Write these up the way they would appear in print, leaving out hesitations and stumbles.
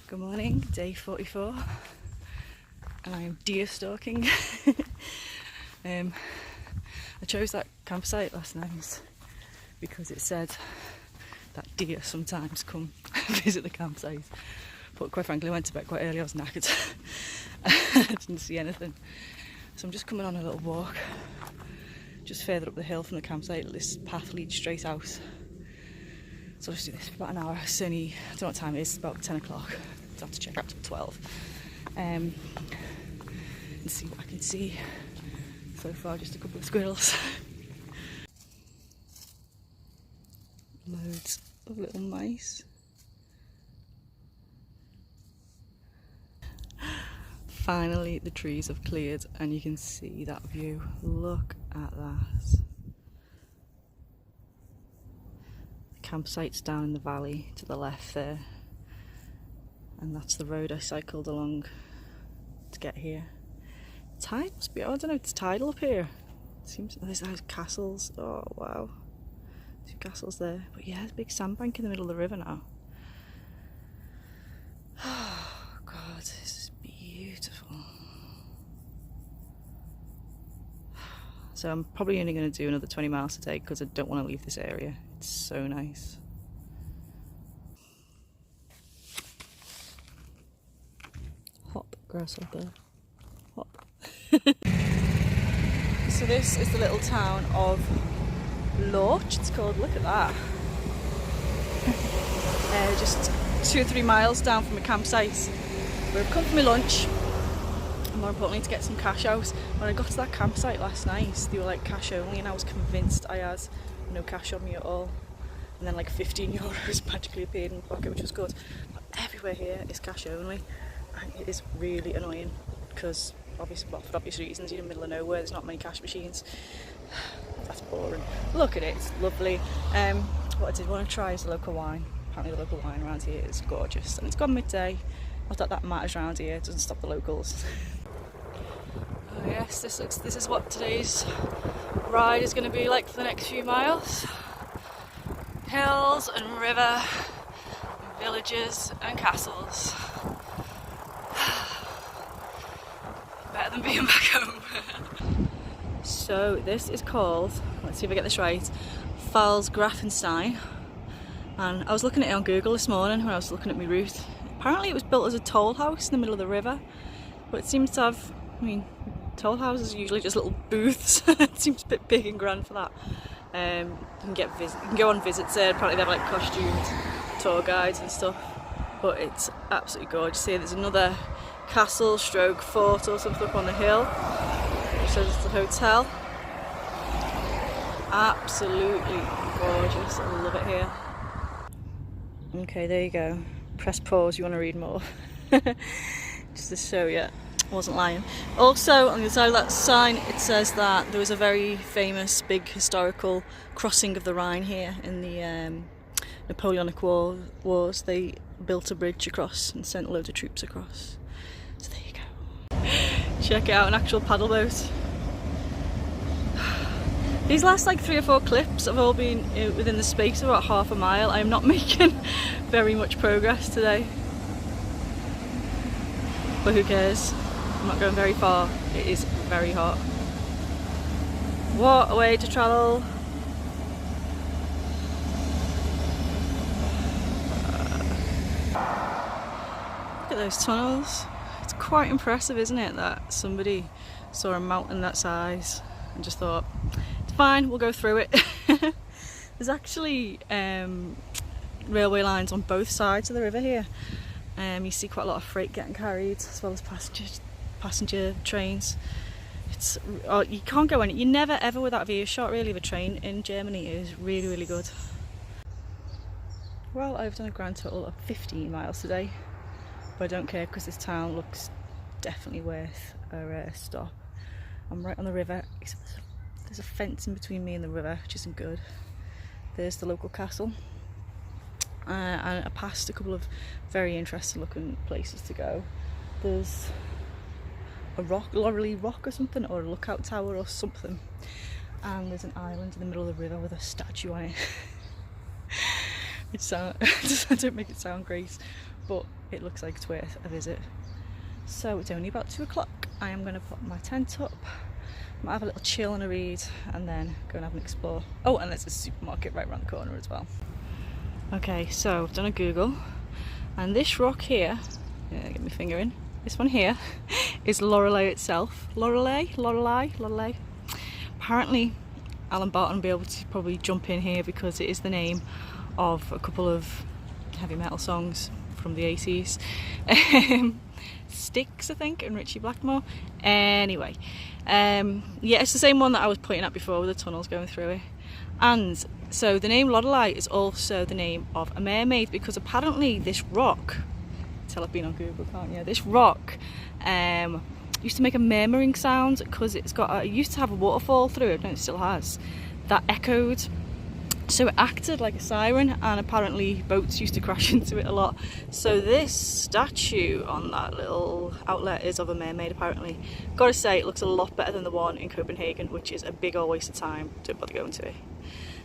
Good morning, day 44, and I am deer stalking. I chose that campsite last night because it said that deer sometimes come visit the campsite, but quite frankly I went to bed quite early, I was knackered. I didn't see anything, so I'm just coming on a little walk just further up the hill from the campsite. This path leads straight out, so I'll just do this for about an hour. It's only, I don't know what time it is, it's about 10 o'clock. I have to check out till 12 and see what I can see. So far just a couple of squirrels. Loads of little mice. Finally the trees have cleared and you can see that view. Look at that. The campsite's down in the valley to the left there. And that's the road I cycled along to get here. Tide must be, I don't know, it's tidal up here. It seems there's castles. Oh wow, 2 castles there. But yeah, there's a big sandbank in the middle of the river now. Oh god, this is beautiful. So I'm probably only going to do another 20 miles today because I don't want to leave this area. It's so nice. Hop, grasshopper, hop. So this is the little town of Lorch, it's called. Look at that. Just 2 or 3 miles down from a campsite. We've come for my lunch, and more importantly to get some cash out. When I got to that campsite last night, they were like cash only, and I was convinced I had no cash on me at all. And then like 15 euros magically appeared in my pocket, which was good. But everywhere here is cash only. And it is really annoying because, obviously, well, for obvious reasons, you're in the middle of nowhere, there's not many cash machines. That's boring. Look at it, it's lovely. What I did want to try is the local wine. Apparently the local wine around here is gorgeous, and it's gone midday. Not that that matters around here, it doesn't stop the locals. Oh yes, this is what today's ride is going to be like for the next few miles. Hills and river, and villages and castles. Better than being back home. So this is called, let's see if I get this right, Pfalzgrafenstein. And I was looking at it on Google this morning when I was looking at my route. Apparently it was built as a toll house in the middle of the river, but it seems to have, I mean, toll houses are usually just little booths. It seems a bit big and grand for that. You can go on visits there. Apparently they have like costumed tour guides and stuff, but it's absolutely gorgeous. Here there's another castle stroke fort or something up on the hill, which says it's the hotel. Absolutely gorgeous, I love it here. Okay, there you go. Press pause, you want to read more. Just to show you, I wasn't lying. Also, on the side of that sign, it says that there was a very famous big historical crossing of the Rhine here in the Napoleonic Wars. They built a bridge across and sent loads of troops across. So there you go. Check it out, an actual paddle boat. These last like 3 or 4 clips have all been within the space of about half a mile. I am not making very much progress today. But who cares? I'm not going very far. It is very hot. What a way to travel. Look at those tunnels. It's quite impressive, isn't it, that somebody saw a mountain that size and just thought, it's fine, we'll go through it. There's actually railway lines on both sides of the river here. You see quite a lot of freight getting carried, as well as passenger trains. You can't go you're never ever without a earshot really of a train in Germany. It is really, really good. Well, I've done a grand total of 15 miles today, but I don't care because this town looks definitely worth a stop. I'm right on the river, except there's a fence in between me and the river, which isn't good. There's the local castle, and I passed a couple of very interesting looking places to go. There's a LORELEY rock or something, or a lookout tower or something, and there's an island in the middle of the river with a statue on it. It don't make it sound great, but it looks like it's worth a visit. So it's only about 2 o'clock. I am going to put my tent up, might have a little chill and a read, and then go and have an explore. Oh, and there's a supermarket right around the corner as well. Okay, so I've done a Google, and this rock here, get my finger in, this one here is Loreley itself. Loreley. Apparently Alan Barton will be able to probably jump in here because it is the name of a couple of heavy metal songs from the 80s. Styx, I think, and Richie Blackmore. Anyway, yeah, it's the same one that I was pointing at before with the tunnels going through it. And so the name Loreley is also the name of a mermaid, because apparently this rock, tell I've been on Google, can't you? This rock used to make a murmuring sound because it used to have a waterfall through it, I don't know if it still has, that echoed. So it acted like a siren, and apparently boats used to crash into it a lot. So this statue on that little outlet is of a mermaid, apparently. Gotta say, it looks a lot better than the one in Copenhagen, which is a big old waste of time. Don't bother going to it.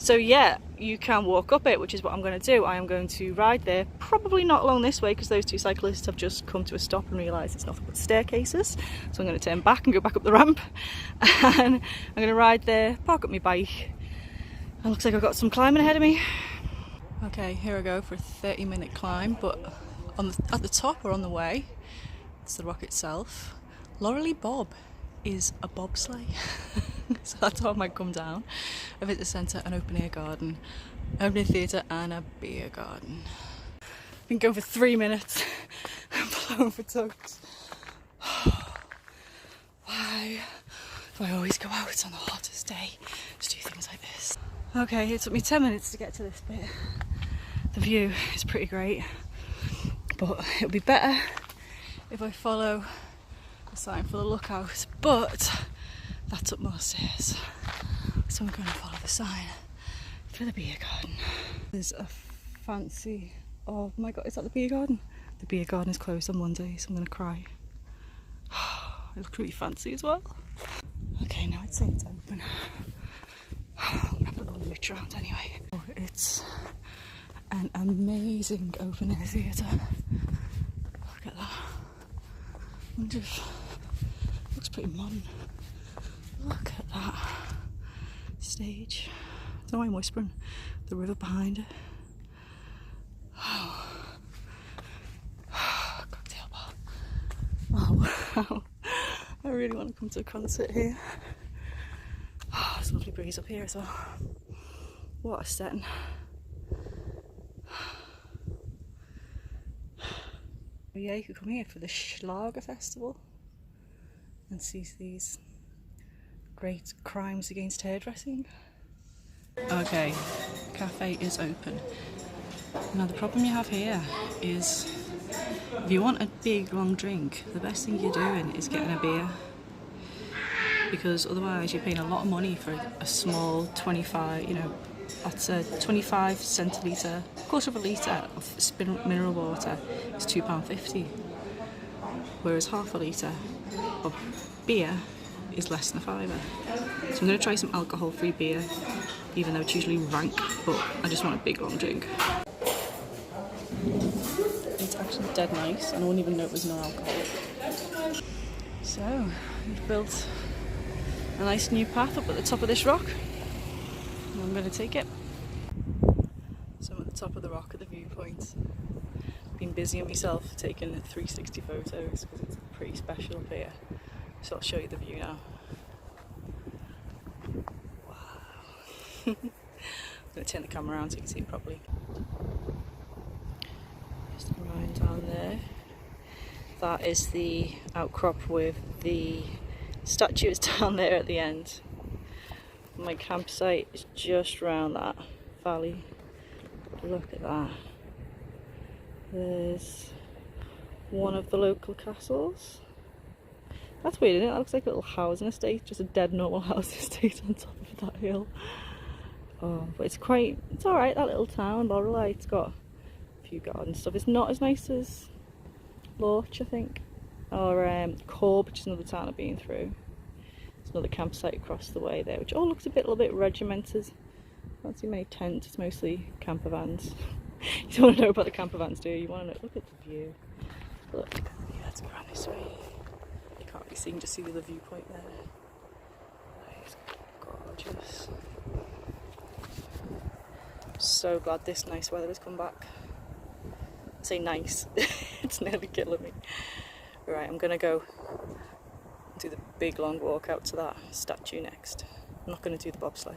So yeah, you can walk up it, which is what I'm going to do. I am going to ride there, probably not along this way, because those two cyclists have just come to a stop and realised it's nothing but staircases. So I'm going to turn back and go back up the ramp. And I'm going to ride there, park up my bike. It looks like I've got some climbing ahead of me. Okay, here I go for a 30-minute climb, but at the top or on the way, it's the rock itself. Loreley Bob is a bobsleigh. So that's how I might come down. A visitor centre, an open air garden, open air theatre and a beer garden. Been going for 3 minutes. I'm blowing for tugs. Why do I always go out on the hottest day to do things like this? Okay, it took me 10 minutes to get to this bit. The view is pretty great, but it'll be better if I follow the sign for the lookout, but that's up more stairs. So I'm going to follow the sign for the beer garden. There's a fancy, oh my god, is that the beer garden? The beer garden is closed on Monday, so I'm going to cry. It looks really fancy as well. Okay, now it's saying it's open. I'm gonna have a little mooch around anyway. Oh, it's an amazing open air theatre. Look at that. I wonder if it looks pretty modern. Look at that stage. I don't know why I'm whispering. The river behind it. Oh. Cocktail bar. Oh wow. I really want to come to a concert here. Oh, there's a lovely breeze up here as well. What a setting. Yeah, you could come here for the Schlager Festival and see these great crimes against hairdressing. Okay, cafe is open. Now the problem you have here is if you want a big long drink, the best thing you're doing is getting a beer, because otherwise you're paying a lot of money for a small 25, that's a 25 centilitre, quarter of a litre of mineral water is £2.50, whereas half a litre of beer is less than a fiver. So I'm going to try some alcohol-free beer, even though it's usually rank, but I just want a big long drink. It's actually dead nice, and I wouldn't even know it was no alcohol. So, we've built a nice new path up at the top of this rock, and I'm going to take it. So I'm at the top of the rock at the viewpoint. Been busy on myself taking 360 photos because it's pretty special up here. So I'll show you the view now. Wow. I'm going to turn the camera around so you can see it properly. Just a line down there. That is the outcrop with the statue is down there at the end. My campsite is just around that valley. Look at that. There's one of the local castles. That's weird, isn't it? That looks like a little housing estate, just a dead normal housing estate on top of that hill. Oh, but it's alright, that little town, Loreley. It's got a few garden stuff. It's not as nice as Lorch, I think, or Corb, which is another town I've been through. There's another campsite across the way there, which all looks a little bit regimented. I don't see many tents, it's mostly camper vans. You don't want to know about the camper vans, do you? You want to know, look at the view. Look, yeah, let's go around this way. You can't really see, you can just see the other viewpoint there. It's gorgeous. I'm so glad this nice weather has come back. I say nice, it's nearly killing me. Right, I'm gonna go do the big long walk out to that statue next. I'm not gonna do the bobsleigh.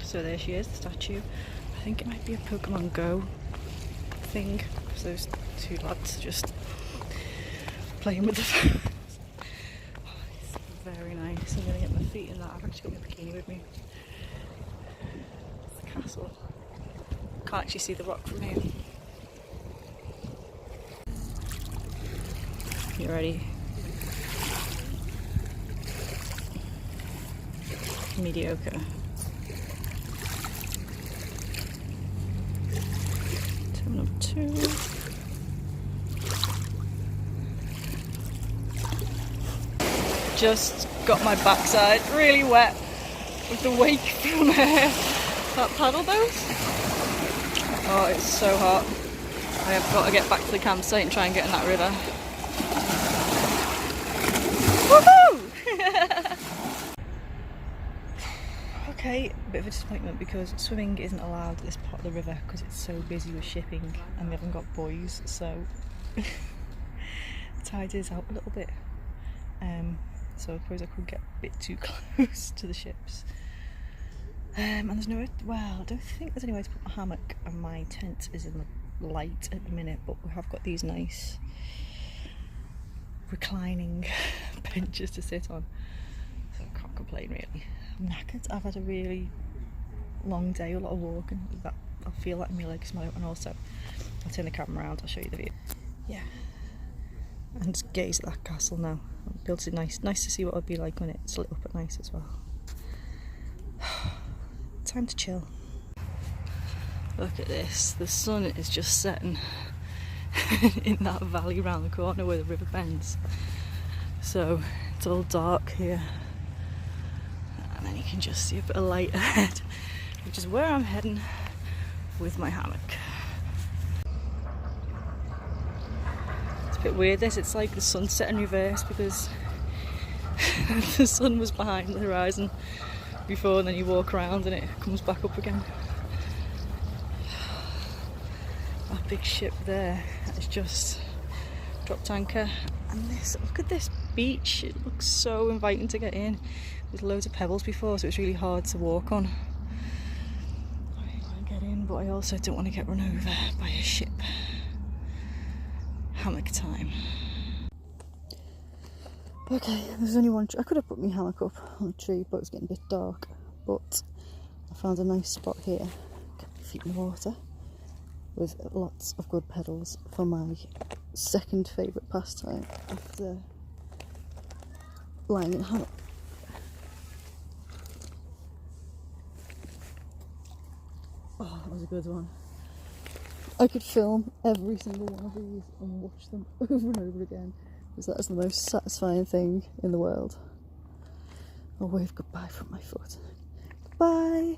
So there she is, the statue. I think it might be a Pokemon Go thing, because those two lads are just playing with the phones. Oh, it's very nice. I'm gonna get my feet in that. I've actually got my bikini with me. It's the castle. Can't actually see the rock from here. You ready? Mediocre. Terminal 2. Just got my backside really wet with the wake from that paddle boat. Oh, it's so hot. I have got to get back to the campsite and try and get in that river. Woohoo! Okay, a bit of a disappointment because swimming isn't allowed at this part of the river because it's so busy with shipping and we haven't got buoys, so the tide is out a little bit. So I suppose I could get a bit too close to the ships. And there's no, well, I don't think there's any way to put my hammock, and my tent is in the light at the minute, but we have got these nice reclining benches to sit on, so I can't complain really. I'm knackered. I've had a really long day, a lot of walking. That I'll feel that in my legs, and also I'll turn the camera around. I'll show you the view. Yeah, and just gaze at that castle now. Built it nice to see what it would be like when it's lit up at night as well. Time to chill. Look at this. The sun is just setting in that valley round the corner where the river bends. So it's all dark here. And then you can just see a bit of light ahead, which is where I'm heading with my hammock. It's a bit weird this, it's like the sunset in reverse because the sun was behind the horizon before and then you walk around and it comes back up again. That big ship there is just dropped anchor, and this, look at this beach, it looks so inviting to get in. There's loads of pebbles before, so it's really hard to walk on. I really want to get in, but I also don't want to get run over by a ship. Hammock time. Okay, there's only one tree. I could have put my hammock up on a tree, but it's getting a bit dark. But I found a nice spot here, get my feet in the water, with lots of good pedals for my second favourite pastime after lying in a hammock. Oh, that was a good one. I could film every single one of these and watch them over and over again, because that is the most satisfying thing in the world. I'll wave goodbye from my foot. Goodbye!